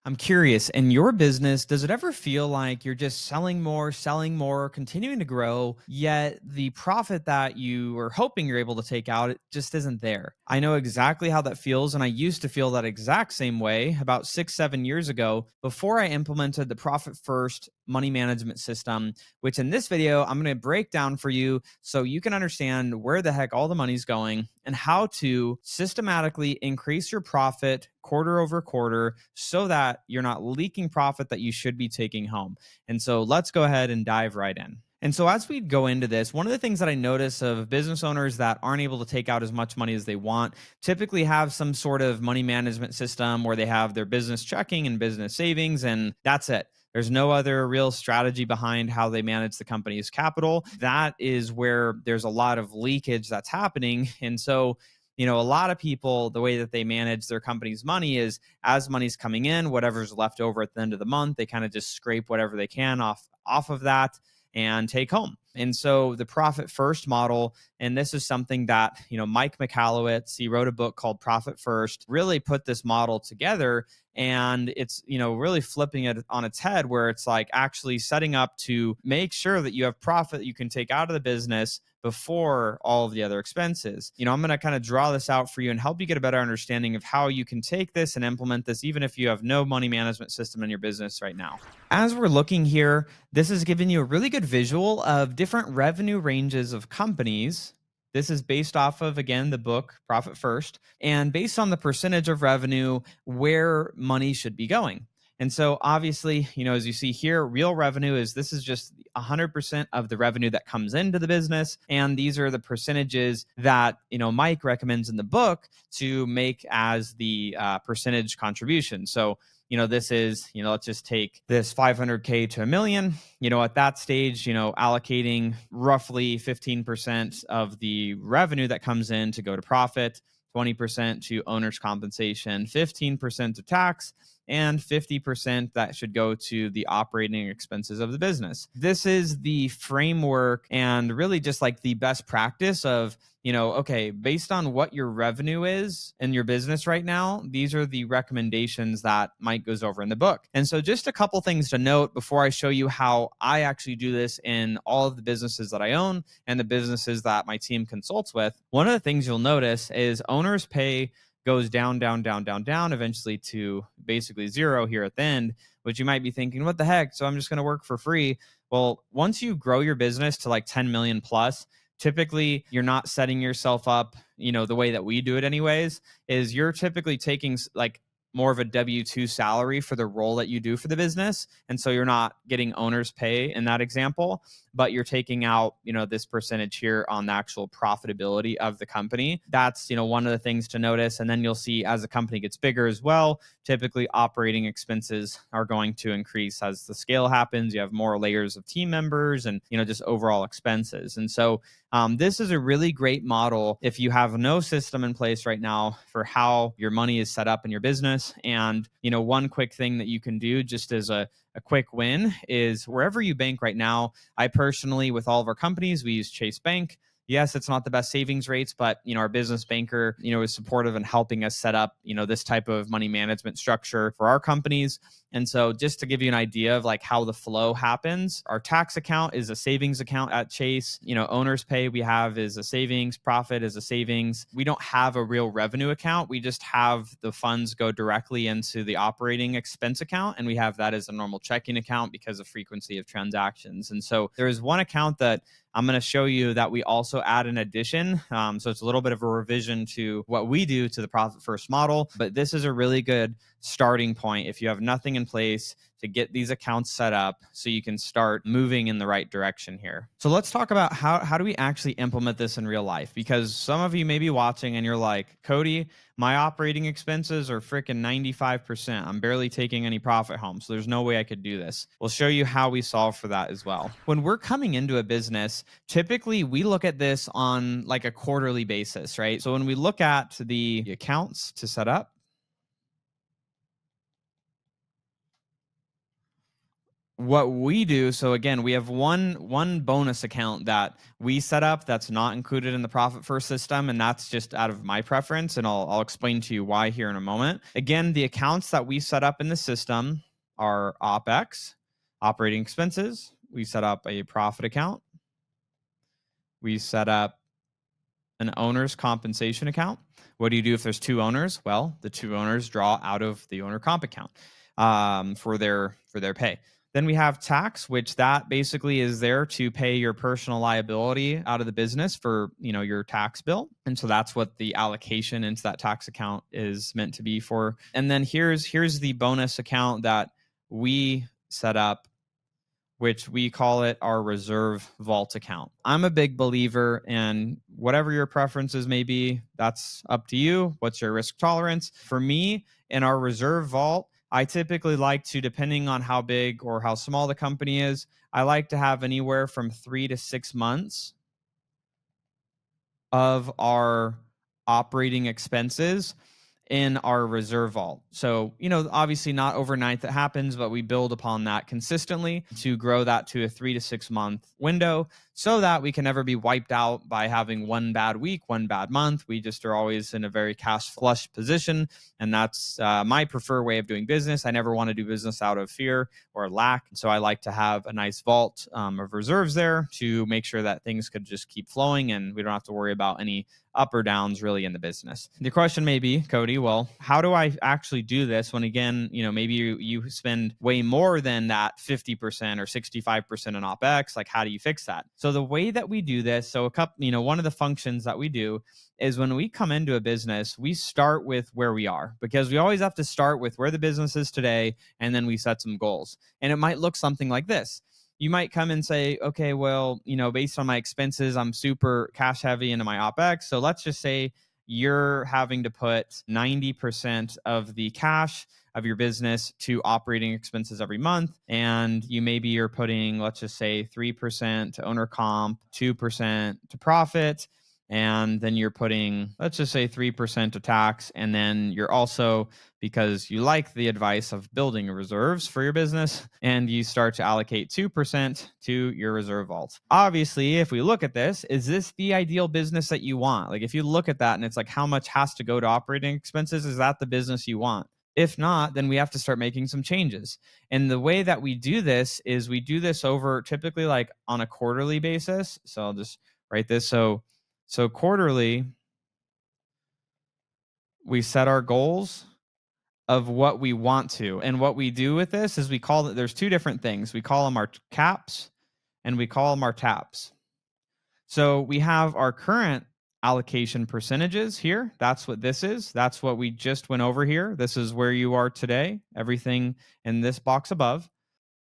I'm curious, in your business, does it ever feel like you're just selling more, continuing to grow, yet the profit that you were hoping you're able to take out, it just isn't there? I know exactly how that feels, and I used to feel that exact same way about 6, 7 years ago before I implemented the Profit First money management system, which in this video, I'm going to break down for you so you can understand where the heck all the money's going and how to systematically increase your profit quarter over quarter so that you're not leaking profit that you should be taking home. And so let's go ahead and dive right in. And so, as we go into this, one of the things that I notice of business owners that aren't able to take out as much money as they want typically have some sort of money management system where they have their business checking and business savings, and that's it. There's no other real strategy behind how they manage the company's capital. That is where there's a lot of leakage that's happening. And so, a lot of people, the way that they manage their company's money is as money's coming in, whatever's left over at the end of the month, they kind of just scrape whatever they can off of that and take home. And so the profit first model, and this is something that, Mike Michalowicz, he wrote a book called Profit First, really put this model together. And it's, really flipping it on its head where it's like actually setting up to make sure that you have profit that you can take out of the business before all of the other expenses. I'm going to kind of draw this out for you and help you get a better understanding of how you can take this and implement this, even if you have no money management system in your business right now. As we're looking here, this is giving you a really good visual of different revenue ranges of companies. This is based off of, again, the book Profit First, and based on the percentage of revenue where money should be going. And so obviously, as you see here, real revenue this is just 100% of the revenue that comes into the business. And these are the percentages that, Mike recommends in the book to make as the percentage contribution. So, this is, let's just take this 500K to $1 million. At that stage, allocating roughly 15% of the revenue that comes in to go to profit, 20% to owner's compensation, 15% to tax, and 50% that should go to the operating expenses of the business. This is the framework and really just like the best practice of, okay, based on what your revenue is in your business right now, these are the recommendations that Mike goes over in the book. And so just a couple things to note before I show you how I actually do this in all of the businesses that I own and the businesses that my team consults with. One of the things you'll notice is owner's pay goes down, eventually to basically zero here at the end, which you might be thinking, what the heck? So I'm just going to work for free. Well, once you grow your business to like 10 million plus, typically you're not setting yourself up, the way that we do it anyways, is you're typically taking like more of a W-2 salary for the role that you do for the business. And so you're not getting owner's pay in that example, but you're taking out, this percentage here on the actual profitability of the company. That's, one of the things to notice. And then you'll see as the company gets bigger as well, typically operating expenses are going to increase as the scale happens. You have more layers of team members and, just overall expenses. And so this is a really great model if you have no system in place right now for how your money is set up in your business. And, one quick thing that you can do just as a quick win is wherever you bank right now. I personally, with all of our companies, we use Chase Bank. Yes, it's not the best savings rates, but our business banker, is supportive in helping us set up, this type of money management structure for our companies. And so just to give you an idea of like how the flow happens, our tax account is a savings account at Chase. Owner's pay we have is a savings, profit is a savings. We don't have a real revenue account. We just have the funds go directly into the operating expense account. And we have that as a normal checking account because of frequency of transactions. And so there is one account that I'm going to show you that we also add in addition. So it's a little bit of a revision to what we do to the Profit First model, but this is a really good starting point if you have nothing in place to get these accounts set up so you can start moving in the right direction here. So let's talk about how do we actually implement this in real life? Because some of you may be watching and you're like, Cody, my operating expenses are freaking 95%. I'm barely taking any profit home. So there's no way I could do this. We'll show you how we solve for that as well. When we're coming into a business, typically we look at this on like a quarterly basis, right? So when we look at the accounts to set up, what we do, so again, we have one bonus account that we set up that's not included in the Profit First system, and that's just out of my preference, and I'll explain to you why here in a moment. Again, the accounts that we set up in the system are OpEx, operating expenses. We set up a profit account. We set up an owner's compensation account. What do you do if there's two owners? Well, the two owners draw out of the owner comp account for their pay. Then we have tax, which that basically is there to pay your personal liability out of the business for your tax bill, and so that's what the allocation into that tax account is meant to be for. And then here's the bonus account that we set up, which we call it our reserve vault account. I'm a big believer in whatever your preferences may be, that's up to you. What's your risk tolerance? For me, in our reserve vault, I typically like to, depending on how big or how small the company is, I like to have anywhere from 3 to 6 months of our operating expenses in our reserve vault. So, obviously not overnight that happens, but we build upon that consistently to grow that to a 3 to 6 month window so that we can never be wiped out by having one bad week, one bad month. We just are always in a very cash flush position. And that's my preferred way of doing business. I never want to do business out of fear or lack. So I like to have a nice vault of reserves there to make sure that things could just keep flowing and we don't have to worry about any up or downs really in the business. The question may be, Cody, well, how do I actually do this when, again, maybe you spend way more than that 50% or 65% in OpEx? Like, how do you fix that? So the way that we do this, so one of the functions that we do is when we come into a business, we start with where we are, because we always have to start with where the business is today, and then we set some goals. And it might look something like this. You might come and say, okay, well, based on my expenses, I'm super cash heavy into my OpEx. So let's just say you're having to put 90% of the cash of your business to operating expenses every month. And you're putting, let's just say 3% to owner comp, 2% to profit. And then you're putting, let's just say 3% to tax. And then you're also, because you like the advice of building reserves for your business, and you start to allocate 2% to your reserve vault. Obviously, if we look at this, is this the ideal business that you want? Like, if you look at that and it's like, how much has to go to operating expenses? Is that the business you want? If not, then we have to start making some changes. And the way that we do this is we do this over typically like on a quarterly basis. So I'll just write this. So quarterly, we set our goals of what we want to. And what we do with this is there's two different things. We call them our caps and we call them our taps. So we have our current allocation percentages here. That's what this is. That's what we just went over here. This is where you are today, everything in this box above.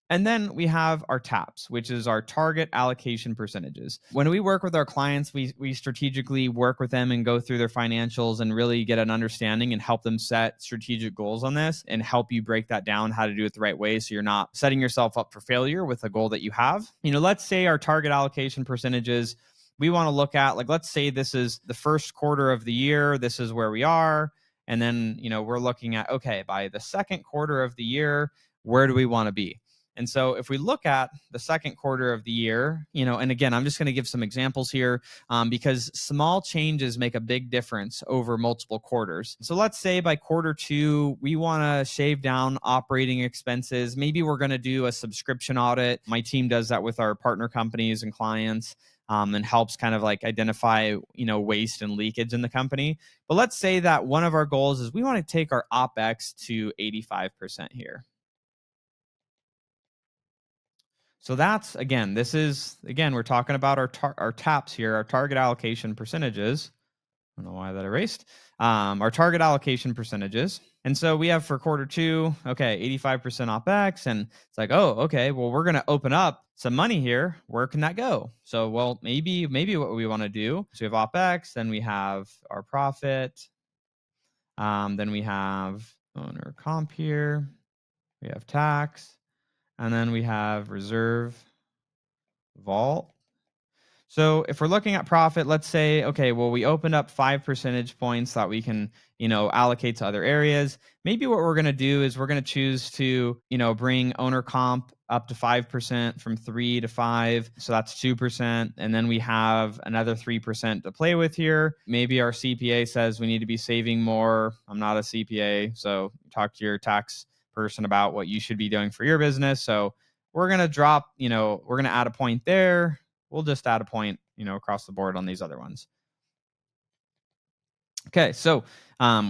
And then we have our TAPs, which is our target allocation percentages. When we work with our clients, we strategically work with them and go through their financials and really get an understanding and help them set strategic goals on this and help you break that down, how to do it the right way so you're not setting yourself up for failure with a goal that you have. Let's say our target allocation percentages, we want to look at, like, let's say this is the first quarter of the year, this is where we are. And then, we're looking at, okay, by the second quarter of the year, where do we want to be? And so if we look at the second quarter of the year, and again, I'm just going to give some examples here because small changes make a big difference over multiple quarters. So let's say by quarter 2, we want to shave down operating expenses. Maybe we're going to do a subscription audit. My team does that with our partner companies and clients. And helps kind of like identify, waste and leakage in the company. But let's say that one of our goals is we want to take our OpEx to 85% here. So that's, again, we're talking about our TAPs here, our target allocation percentages. I don't know why that erased. Our target allocation percentages. And so we have for quarter 2, okay, 85% OpEx. And it's like, oh, okay, well, we're going to open up some money here. Where can that go? So, well, maybe what we want to do. So we have OpEx, then we have our profit. Then we have owner comp here. We have tax. And then we have reserve vault. So if we're looking at profit, let's say, okay, well, we opened up 5 percentage points that we can, allocate to other areas. Maybe what we're going to do is we're going to choose to, bring owner comp up to 5% from 3 to 5. So that's 2%. And then we have another 3% to play with here. Maybe our CPA says we need to be saving more. I'm not a CPA. So talk to your tax person about what you should be doing for your business. So we're going to drop, we're going to add a point there. We'll just add a point, across the board on these other ones. Okay, so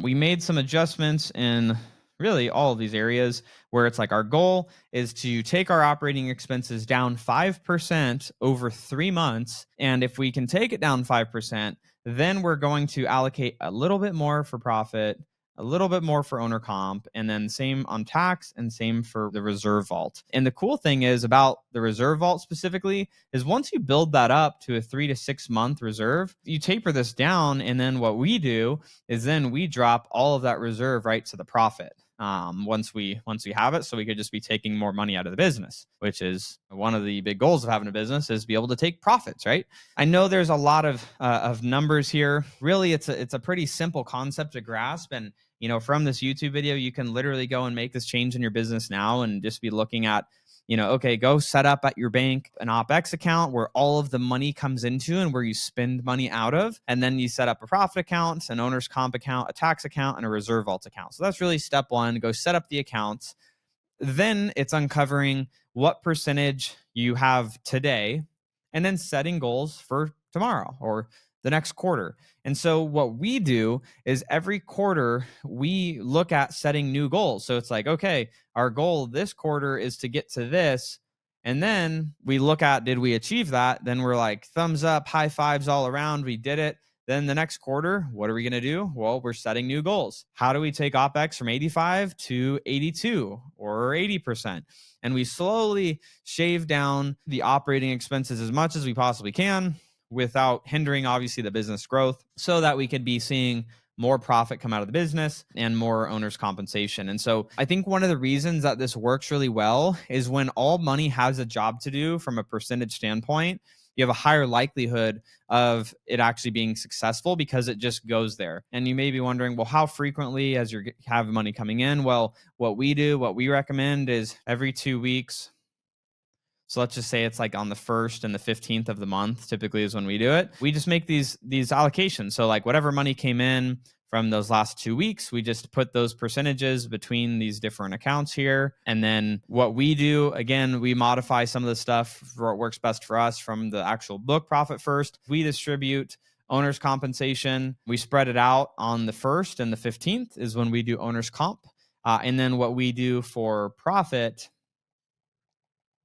we made some adjustments in really all of these areas where it's like our goal is to take our operating expenses down 5% over 3 months. And if we can take it down 5%, then we're going to allocate a little bit more for profit, a little bit more for owner comp, and then same on tax and same for the reserve vault. And the cool thing is about the reserve vault specifically is once you build that up to a 3 to 6 month reserve, you taper this down. And then what we do is then we drop all of that reserve right to the profit. Once we have it, so we could just be taking more money out of the business, which is one of the big goals of having a business, is be able to take profits, right? I know there's a lot of numbers here. Really, it's a pretty simple concept to grasp, and from this YouTube video, you can literally go and make this change in your business now and just be looking at, okay, go set up at your bank an OpEx account where all of the money comes into and where you spend money out of. And then you set up a profit account, an owner's comp account, a tax account, and a reserve vault account. So that's really step one. Go set up the accounts. Then it's uncovering what percentage you have today and then setting goals for tomorrow or the next quarter. And so what we do is every quarter we look at setting new goals. So it's like, okay, our goal this quarter is to get to this. And then we look at, did we achieve that? Then we're like, thumbs up, high fives all around. We did it. Then the next quarter, what are we going to do? Well, we're setting new goals. How do we take OpEx from 85 to 82 or 80%? And we slowly shave down the operating expenses as much as we possibly can without hindering, obviously, the business growth, so that we could be seeing more profit come out of the business and more owners' compensation. And so I think one of the reasons that this works really well is when all money has a job to do from a percentage standpoint, you have a higher likelihood of it actually being successful because it just goes there. And you may be wondering, well, how frequently as you have money coming in? Well, what we recommend is every 2 weeks. So let's just say it's like on the 1st and the 15th of the month, typically is when we do it. We just make these allocations. So like whatever money came in from those last 2 weeks, we just put those percentages between these different accounts here. And then what we do, again, we modify some of the stuff for what works best for us from the actual book profit first. We distribute owner's compensation. We spread it out on the 1st and the 15th is when we do owner's comp. And then what we do for profit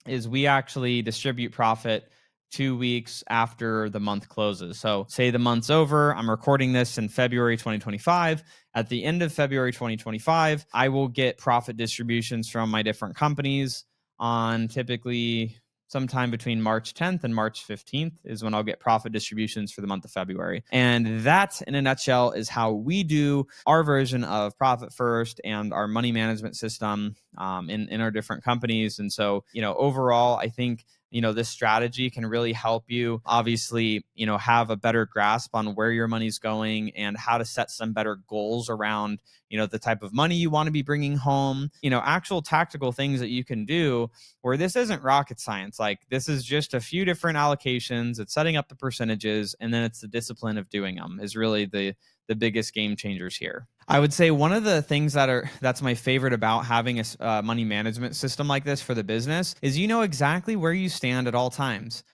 is we actually distribute profit 2 weeks after the month closes. So say the month's over, I'm recording this in February 2025. At the end of February 2025, I will get profit distributions from my different companies on typically sometime between March 10th and March 15th is when I'll get profit distributions for the month of February. And that, in a nutshell, is how we do our version of Profit First and our money management system in our different companies. And so, overall, I think this strategy can really help you obviously, have a better grasp on where your money's going and how to set some better goals around, the type of money you want to be bringing home, actual tactical things that you can do where this isn't rocket science. Like this is just a few different allocations. It's setting up the percentages, and then it's the discipline of doing them is really the biggest game changers here. I would say one of the things that's my favorite about having a money management system like this for the business is exactly where you stand at all times.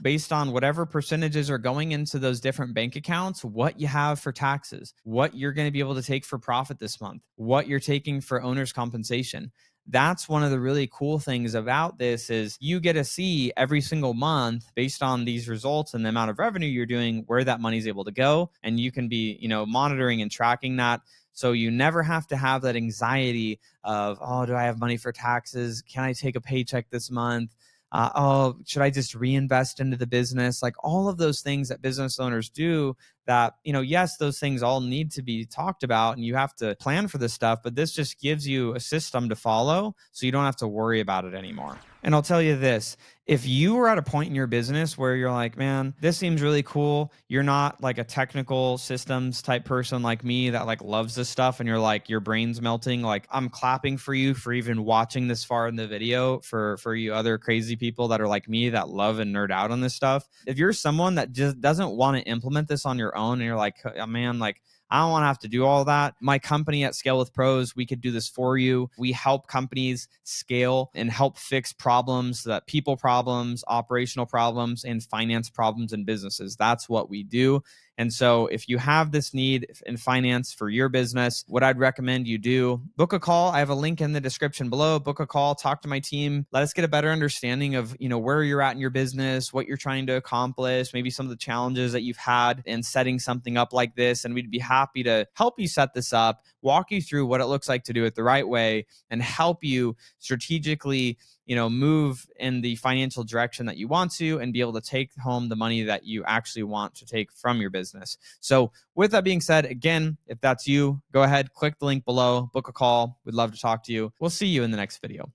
Based on whatever percentages are going into those different bank accounts, what you have for taxes, what you're going to be able to take for profit this month, what you're taking for owner's compensation. That's one of the really cool things about this is you get to see every single month based on these results and the amount of revenue you're doing, where that money's able to go. And you can be, monitoring and tracking that. So you never have to have that anxiety of, oh, do I have money for taxes? Can I take a paycheck this month? Should I just reinvest into the business? Like all of those things that business owners do that, yes, those things all need to be talked about and you have to plan for this stuff, but this just gives you a system to follow so you don't have to worry about it anymore. And I'll tell you this, if you are at a point in your business where you're like, man, this seems really cool, you're not like a technical systems type person like me that like loves this stuff, and you're like, your brain's melting, like, I'm clapping for you for even watching this far in the video, for you other crazy people that are like me that love and nerd out on this stuff. If you're someone that just doesn't want to implement this on your own and you're like, oh, man, like, I don't want to have to do all that. My company at Scale with Pros, we could do this for you. We help companies scale and help fix problems, that people problems, operational problems, and finance problems in businesses. That's what we do. And so if you have this need in finance for your business, what I'd recommend you do, book a call. I have a link in the description below. Book a call, talk to my team. Let us get a better understanding of, where you're at in your business, what you're trying to accomplish, maybe some of the challenges that you've had in setting something up like this. And we'd be happy to help you set this up, walk you through what it looks like to do it the right way, and help you strategically move in the financial direction that you want to and be able to take home the money that you actually want to take from your business. So with that being said, again, if that's you, go ahead, click the link below, book a call. We'd love to talk to you. We'll see you in the next video.